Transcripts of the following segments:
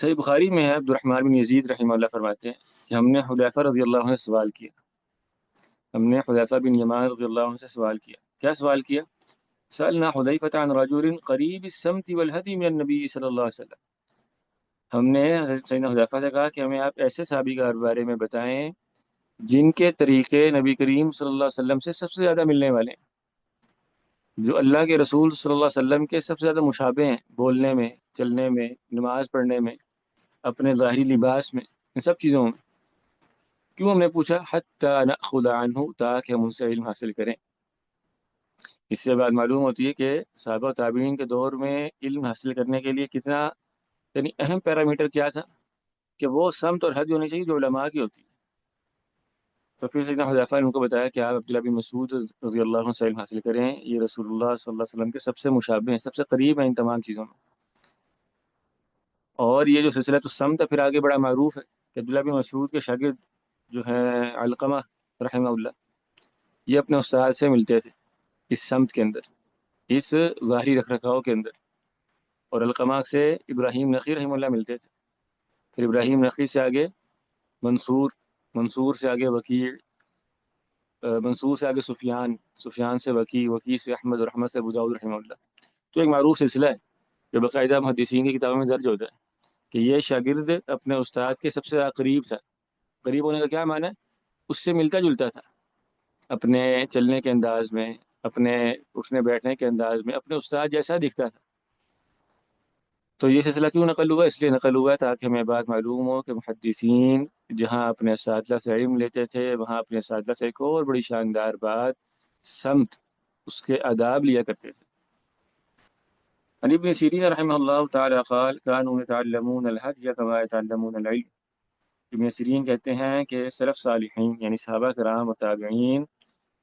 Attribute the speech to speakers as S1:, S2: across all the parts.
S1: صحیح بخاری میں ہے، عبد الرحمن بن یزید رحمہ اللہ فرماتے ہیں کہ ہم نے حذیفہ رضی اللہ عنہ سے سوال کیا. ہم نے حذیفہ بن یمان رضی اللہ عنہ سے سوال کیا. کیا سوال کیا؟ سألنا حذیفہ عن رجل قریب السمت والہدی من النبی صلی اللہ علیہ وسلم. ہم نے حضرت سیدنا حذیفہ سے کہا کہ ہمیں آپ ایسے صحابی کے بارے میں بتائیں جن کے طریقے نبی کریم صلی اللہ علیہ وسلم سے سب سے زیادہ ملنے والے ہیں، جو اللہ کے رسول صلی اللہ علیہ وسلم کے سب سے زیادہ مشابہ ہیں، بولنے میں، چلنے میں، نماز پڑھنے میں، اپنے ظاہری لباس میں، ان سب چیزوں میں. کیوں ہم نے پوچھا؟ حتی نأخذ عنہ، تاکہ ہم ان سے علم حاصل کریں. اس سے بات معلوم ہوتی ہے کہ صحابہ و تابعین کے دور میں علم حاصل کرنے کے لیے کتنا یعنی اہم پیرامیٹر کیا تھا کہ وہ سمت اور حد ہونی چاہیے جو علماء کی ہوتی ہے. تو پھر سیدنا حذیفہ نے ان کو بتایا کہ آپ عبداللہ بن مسعود رضی اللہ عنہ سے علم حاصل کریں، یہ رسول اللہ صلی اللہ علیہ وسلم کے سب سے مشابہ ہیں، سب سے قریب ہیں ان تمام چیزوں میں. اور یہ جو سلسلہ تو سمت ہے پھر آگے بڑا معروف ہے کہ عبداللہ بن مسعود کے شاگرد جو ہیں علقمہ رحمہ اللہ، یہ اپنے استاد سے ملتے تھے اس سمت کے اندر، اس ظاہری رکھ رکھاؤ کے اندر. اور علقمہ سے ابراہیم نخعی رحمہ اللہ ملتے تھے. پھر ابراہیم نخعی سے آگے منصور، منصور سے آگے وکیع، منصور سے آگے سفیان، سفیان سے وکیع، وکیع سے احمد، اور احمد سے ابو داؤد رحمہ اللہ. تو ایک معروف سلسلہ ہے جو باقاعدہ محدثین کی کتابوں میں درج ہوتا ہے کہ یہ شاگرد اپنے استاد کے سب سے زیادہ قریب تھا. قریب ہونے کا کیا معنی ہے؟ اس سے ملتا جلتا تھا اپنے چلنے کے انداز میں، اپنے اٹھنے بیٹھنے کے انداز میں، اپنے استاد جیسا دکھتا تھا. تو یہ سلسلہ کیوں نقل ہوا؟ اس لیے نقل ہوا تاکہ ہمیں بات معلوم ہو کہ محدثین جہاں اپنے اساتذہ سے علم لیتے تھے وہاں اپنے اساتذہ سے ایک اور بڑی شاندار بات، سمت، اس کے آداب لیا کرتے تھے. عن ابن سیرین رحمہ اللہ تعالی قال كانوا يتعلمون الهدي كما يتعلمون العلم. ابن سیرین کہتے ہیں کہ سلف صالحین یعنی صحابہ کرام و تابعین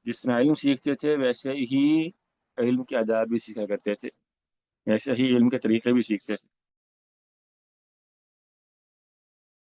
S1: جس طرح علم سیکھتے تھے ویسے ہی علم کے آداب بھی سیکھا کرتے تھے، ویسے ہی علم کے طریقے بھی سیکھتے تھے.